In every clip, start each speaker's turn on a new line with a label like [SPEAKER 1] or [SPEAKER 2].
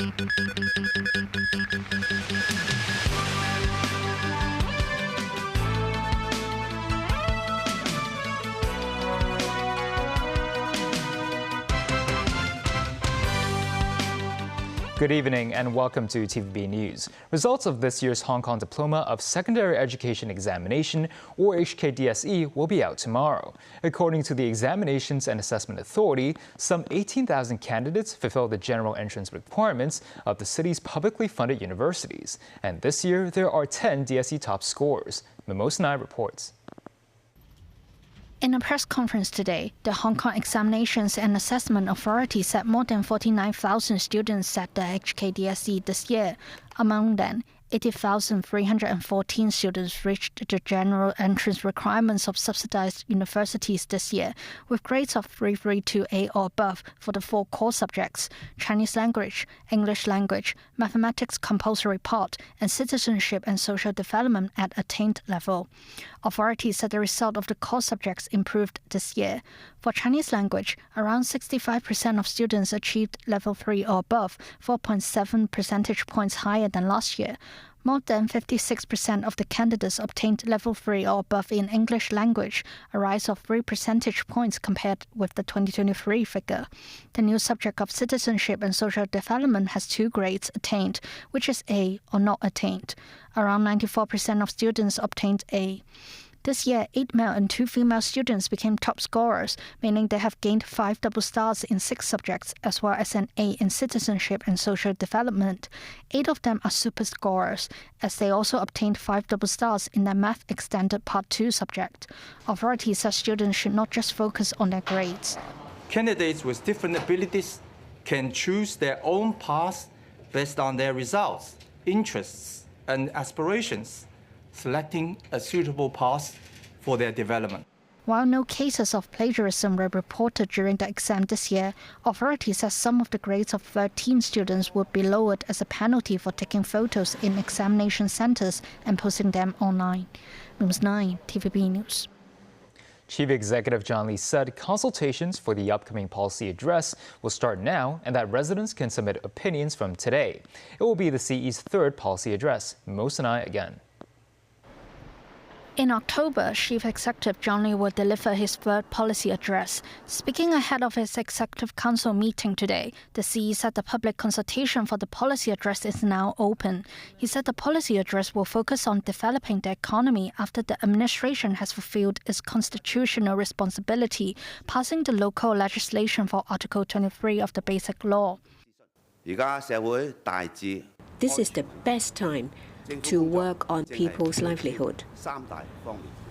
[SPEAKER 1] Good evening and welcome to TVB News. Results of this year's Hong Kong Diploma of Secondary Education Examination, or HKDSE, will be out tomorrow. According to the Examinations and Assessment Authority, some 18,000 candidates fulfill the general entrance requirements of the city's publicly funded universities. And this year, there are 10 DSE top scorers. Mimosa reports.
[SPEAKER 2] In a press conference today, the Hong Kong Examinations and Assessment Authority said more than 49,000 students sat the HKDSE this year. Among them, 80,314 students reached the general entrance requirements of subsidized universities this year, with grades of 332A or above for the 4 core subjects: Chinese language, English language, mathematics compulsory part, and citizenship and social development at attained level. Authorities said the result of the core subjects improved this year. For Chinese language, around 65% of students achieved level 3 or above, 4.7 percentage points higher than last year. More than 56% of the candidates obtained level 3 or above in English language, a rise of 3 percentage points compared with the 2023 figure. The new subject of citizenship and social development has 2 grades attained, which is A or not attained. Around 94% of students obtained A. This year, 8 male and 2 female students became top scorers, meaning they have gained 5 double stars in 6 subjects, as well as an A in citizenship and social development. 8 of them are super scorers, as they also obtained 5 double stars in their Math Extended Part 2 subject. Authorities said students should not just focus on their grades.
[SPEAKER 3] Candidates with different abilities can choose their own path based on their results, interests, and aspirations, selecting a suitable path for their development.
[SPEAKER 2] While no cases of plagiarism were reported during the exam this year, authorities said some of the grades of 13 students would be lowered as a penalty for taking photos in examination centers and posting them online. News 9, TVB News.
[SPEAKER 1] Chief Executive John Lee said consultations for the upcoming policy address will start now and that residents can submit opinions from today. It will be the CE's 3rd policy address. Mimosa again.
[SPEAKER 2] In October, Chief Executive John Lee will deliver his 3rd policy address. Speaking ahead of his Executive Council meeting today, the CE said the public consultation for the policy address is now open. He said the policy address will focus on developing the economy after the administration has fulfilled its constitutional responsibility, passing the local legislation for Article 23 of the Basic Law.
[SPEAKER 4] This is the best time to work on people's livelihood.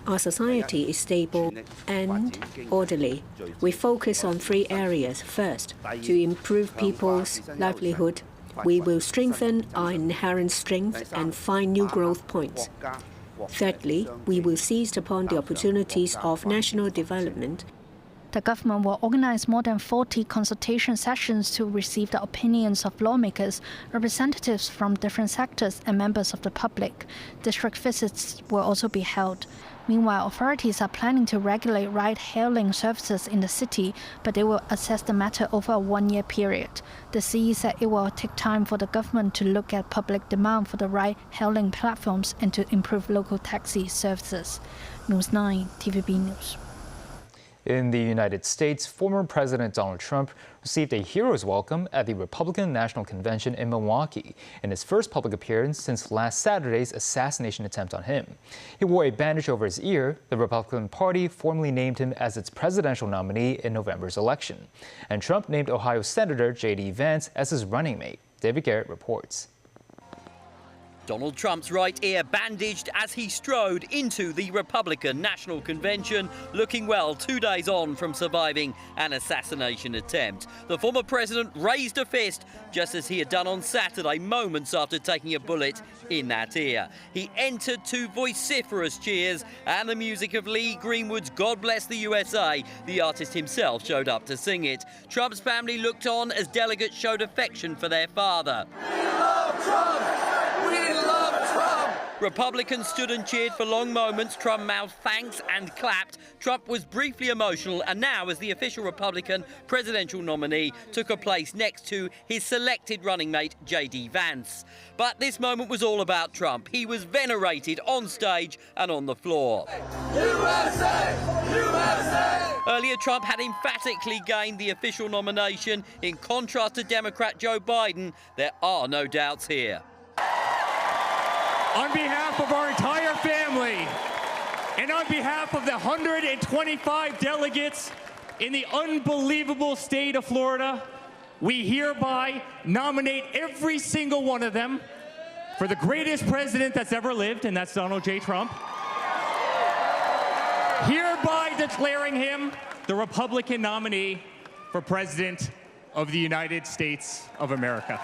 [SPEAKER 4] Our society is stable and orderly. We focus on 3 areas. First, to improve people's livelihood, we will strengthen our inherent strength and find new growth points. Thirdly, we will seize upon the opportunities of national development.
[SPEAKER 2] The government will organize more than 40 consultation sessions to receive the opinions of lawmakers, representatives from different sectors, and members of the public. District visits will also be held. Meanwhile, authorities are planning to regulate ride-hailing services in the city, but they will assess the matter over a 1-year period. The CE said it will take time for the government to look at public demand for the ride-hailing platforms and to improve local taxi services. News 9, TVB News.
[SPEAKER 1] In the United States, former President Donald Trump received a hero's welcome at the Republican National Convention in Milwaukee in his first public appearance since last Saturday's assassination attempt on him. He wore a bandage over his ear. The Republican Party formally named him as its presidential nominee in November's election. And Trump named Ohio Senator J.D. Vance as his running mate. David Garrett reports.
[SPEAKER 5] Donald Trump's right ear bandaged as he strode into the Republican National Convention, looking well 2 days on from surviving an assassination attempt. The former president raised a fist, just as he had done on Saturday, moments after taking a bullet in that ear. He entered to vociferous cheers and the music of Lee Greenwood's God Bless the USA. The artist himself showed up to sing it. Trump's family looked on as delegates showed affection for their father.
[SPEAKER 6] We love Trump! We love Trump!
[SPEAKER 5] Republicans stood and cheered for long moments. Trump mouthed thanks and clapped. Trump was briefly emotional, and now, as the official Republican presidential nominee, took a place next to his selected running mate, J.D. Vance. But this moment was all about Trump. He was venerated on stage and on the floor. USA! USA! Earlier, Trump had emphatically gained the official nomination. In contrast to Democrat Joe Biden, there are no doubts here.
[SPEAKER 6] On behalf of our entire family and on behalf of the 125 delegates in the unbelievable state of Florida, we hereby nominate every single one of them for the greatest president that's ever lived, and that's Donald J. Trump, hereby declaring him the Republican nominee for President of the United States of America.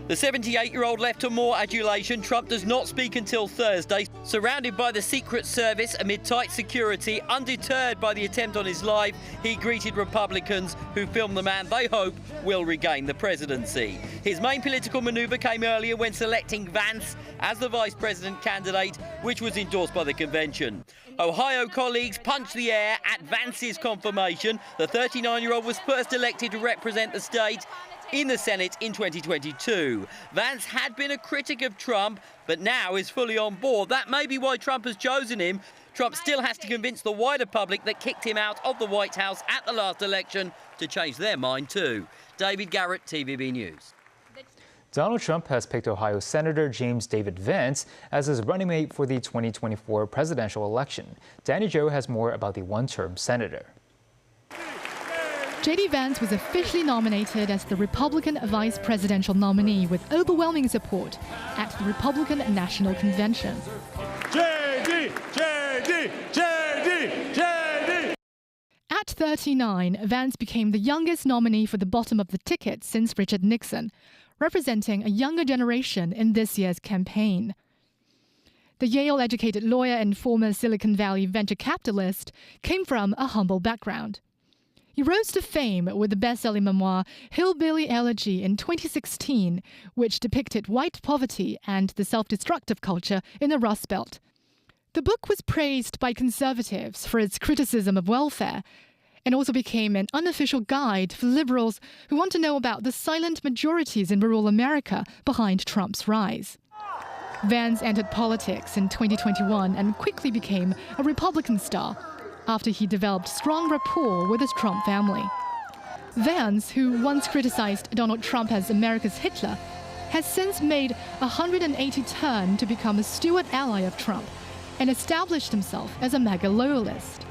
[SPEAKER 5] The 78-year-old left to more adulation. Trump does not speak until Thursday. Surrounded by the Secret Service amid tight security, undeterred by the attempt on his life, he greeted Republicans who filmed the man they hope will regain the presidency. His main political maneuver came earlier when selecting Vance as the vice president candidate, which was endorsed by the convention. Ohio colleagues punched the air at Vance's confirmation. The 39-year-old was first elected to represent the state in the Senate in 2022. Vance had been a critic of Trump, but now is fully on board. That may be why Trump has chosen him. Trump still has to convince the wider public that kicked him out of the White House at the last election to change their mind too. David Garrett, TVB News.
[SPEAKER 1] Donald Trump has picked Ohio Senator James David Vance as his running mate for the 2024 presidential election. Danny Jo has more about the one-term senator.
[SPEAKER 7] J.D. Vance was officially nominated as the Republican vice presidential nominee with overwhelming support at the Republican National Convention.
[SPEAKER 6] J.D. J.D. J.D. J.D.
[SPEAKER 7] At 39, Vance became the youngest nominee for the bottom of the ticket since Richard Nixon, representing a younger generation in this year's campaign. The Yale-educated lawyer and former Silicon Valley venture capitalist came from a humble background. He rose to fame with the best-selling memoir Hillbilly Elegy in 2016, which depicted white poverty and the self-destructive culture in the Rust Belt. The book was praised by conservatives for its criticism of welfare, and also became an unofficial guide for liberals who want to know about the silent majorities in rural America behind Trump's rise. Vance entered politics in 2021 and quickly became a Republican star after he developed strong rapport with his Trump family. Vance, who once criticized Donald Trump as America's Hitler, has since made a 180 turn to become a steward ally of Trump and established himself as a MAGA loyalist.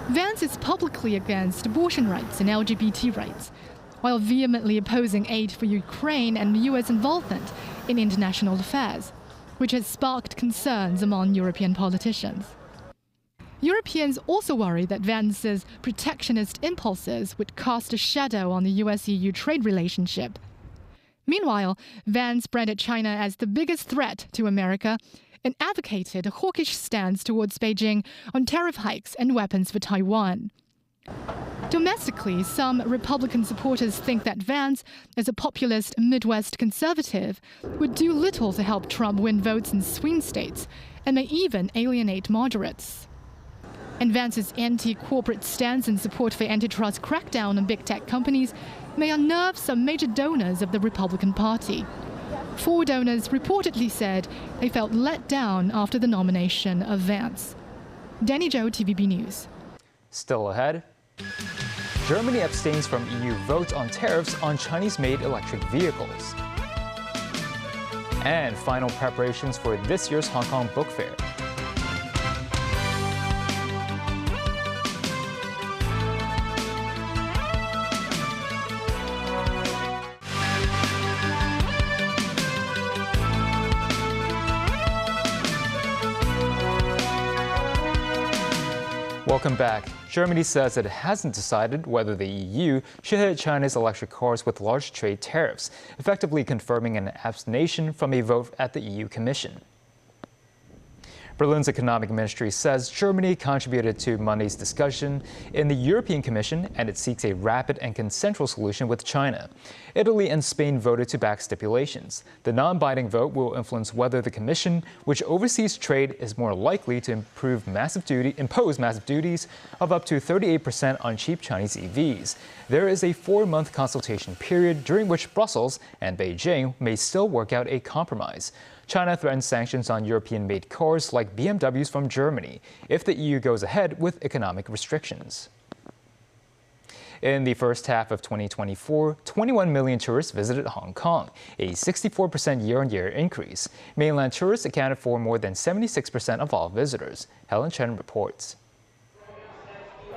[SPEAKER 7] Vance is publicly against abortion rights and LGBT rights, while vehemently opposing aid for Ukraine and U.S. involvement in international affairs, which has sparked concerns among European politicians. Europeans also worry that Vance's protectionist impulses would cast a shadow on the US-EU trade relationship. Meanwhile, Vance branded China as the biggest threat to America and advocated a hawkish stance towards Beijing on tariff hikes and weapons for Taiwan. Domestically, some Republican supporters think that Vance, as a populist Midwest conservative, would do little to help Trump win votes in swing states and may even alienate moderates. And Vance's anti-corporate stance and support for antitrust crackdown on big tech companies may unnerve some major donors of the Republican Party. 4 donors reportedly said they felt let down after the nomination of Vance. Danny Jo, TVB News.
[SPEAKER 1] Still ahead, Germany abstains from EU vote on tariffs on Chinese-made electric vehicles. And final preparations for this year's Hong Kong Book Fair. Welcome back. Germany says it hasn't decided whether the EU should hit China's electric cars with large trade tariffs, effectively confirming an abstention from a vote at the EU Commission. Berlin's economic ministry says Germany contributed to Monday's discussion in the European Commission, and it seeks a rapid and consensual solution with China. Italy and Spain voted to back stipulations. The non-binding vote will influence whether the Commission, which oversees trade, is more likely to impose massive duties of up to 38% on cheap Chinese EVs. There is a 4-month consultation period during which Brussels and Beijing may still work out a compromise. China threatens sanctions on European-made cars like BMWs from Germany if the EU goes ahead with economic restrictions. In the first half of 2024, 21 million tourists visited Hong Kong, a 64% year-on-year increase. Mainland tourists accounted for more than 76% of all visitors. Helen Chen reports.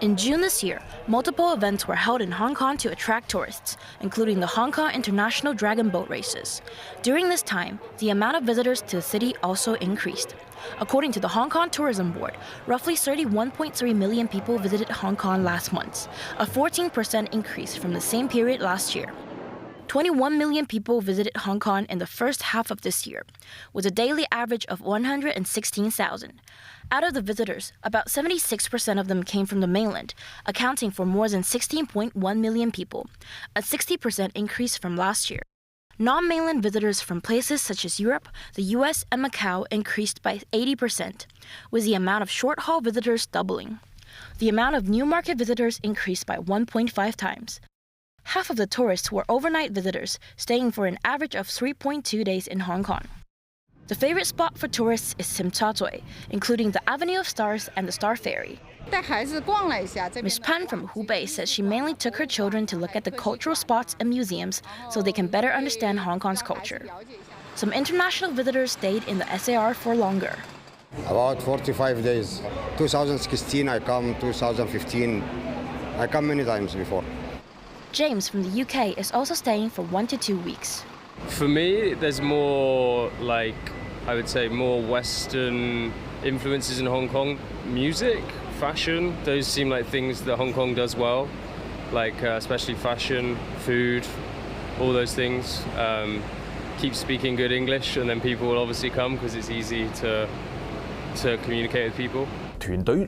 [SPEAKER 8] In June this year, multiple events were held in Hong Kong to attract tourists, including the Hong Kong International Dragon Boat Races. During this time, the amount of visitors to the city also increased. According to the Hong Kong Tourism Board, roughly 31.3 million people visited Hong Kong last month, a 14% increase from the same period last year. 21 million people visited Hong Kong in the first half of this year, with a daily average of 116,000. Out of the visitors, about 76% of them came from the mainland, accounting for more than 16.1 million people, a 60% increase from last year. Non-mainland visitors from places such as Europe, the US, and Macau increased by 80%, with the amount of short-haul visitors doubling. The amount of new market visitors increased by 1.5 times. Half of the tourists were overnight visitors, staying for an average of 3.2 days in Hong Kong. The favorite spot for tourists is Tsim Sha Tsui, including the Avenue of Stars and the Star Ferry. Ms. Pan from Hubei says she mainly took her children to look at the cultural spots and museums so they can better understand Hong Kong's culture. Some international visitors stayed in the SAR for longer.
[SPEAKER 9] About 45 days. 2016 I come, 2015 I come many times before.
[SPEAKER 8] James from the UK is also staying for 1 to 2 weeks.
[SPEAKER 10] For me, there's more I would say more Western influences in Hong Kong. Music, fashion, those seem like things that Hong Kong does well, especially fashion, food, all those things. Keep speaking good English and then people will obviously come because it's easy to communicate with people.
[SPEAKER 8] Timothy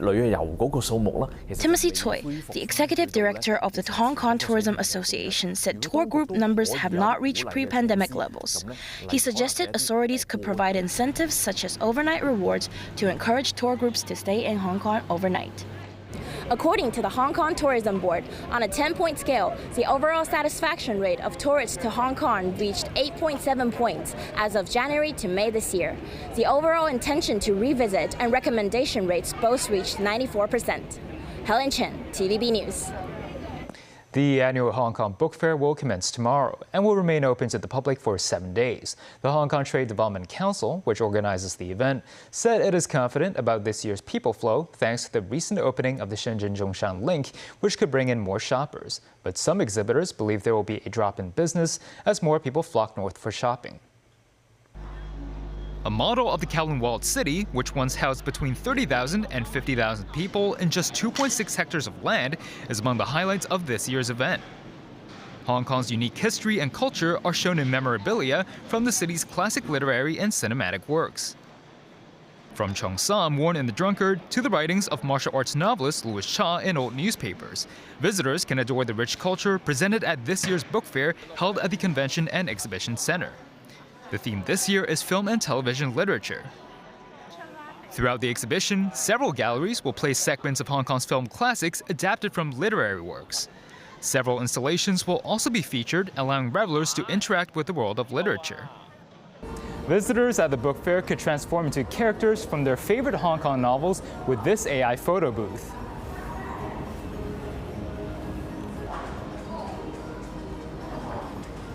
[SPEAKER 8] Tsui, the executive director of the Hong Kong Tourism Association, said tour group numbers have not reached pre-pandemic levels. He suggested authorities could provide incentives such as overnight rewards to encourage tour groups to stay in Hong Kong overnight.
[SPEAKER 11] According to the Hong Kong Tourism Board, on a 10-point scale, the overall satisfaction rate of tourists to Hong Kong reached 8.7 points as of January to May this year. The overall intention to revisit and recommendation rates both reached 94%. Helen Chen, TVB News.
[SPEAKER 1] The annual Hong Kong Book Fair will commence tomorrow and will remain open to the public for 7 days. The Hong Kong Trade Development Council, which organizes the event, said it is confident about this year's people flow thanks to the recent opening of the Shenzhen-Zhongshan link, which could bring in more shoppers. But some exhibitors believe there will be a drop in business as more people flock north for shopping. A model of the Kowloon walled city, which once housed between 30,000 and 50,000 people in just 2.6 hectares of land, is among the highlights of this year's event. Hong Kong's unique history and culture are shown in memorabilia from the city's classic literary and cinematic works. From Cheong Sam worn in The Drunkard to the writings of martial arts novelist Louis Cha in old newspapers, visitors can adore the rich culture presented at this year's book fair held at the Convention and Exhibition Center. The theme this year is film and television literature. Throughout the exhibition, several galleries will play segments of Hong Kong's film classics adapted from literary works. Several installations will also be featured, allowing revelers to interact with the world of literature. Visitors at the book fair could transform into characters from their favorite Hong Kong novels with this AI photo booth.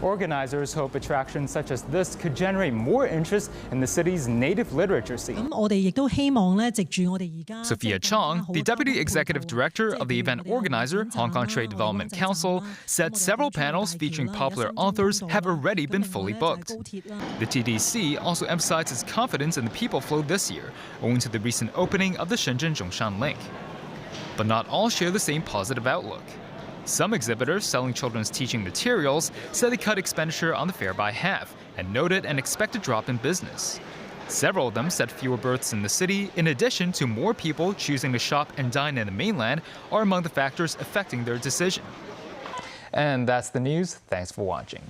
[SPEAKER 1] Organizers hope attractions such as this could generate more interest in the city's native literature scene. Sophia Chong, the Deputy Executive Director of the event organizer, Hong Kong Trade Development Council, said several panels featuring popular authors have already been fully booked. The TDC also emphasized its confidence in the people flow this year, owing to the recent opening of the Shenzhen-Zhongshan link. But not all share the same positive outlook. Some exhibitors selling children's teaching materials said they cut expenditure on the fair by half and noted an expected drop in business. Several of them said fewer berths in the city, in addition to more people choosing to shop and dine in the mainland, are among the factors affecting their decision. And that's the news. Thanks for watching.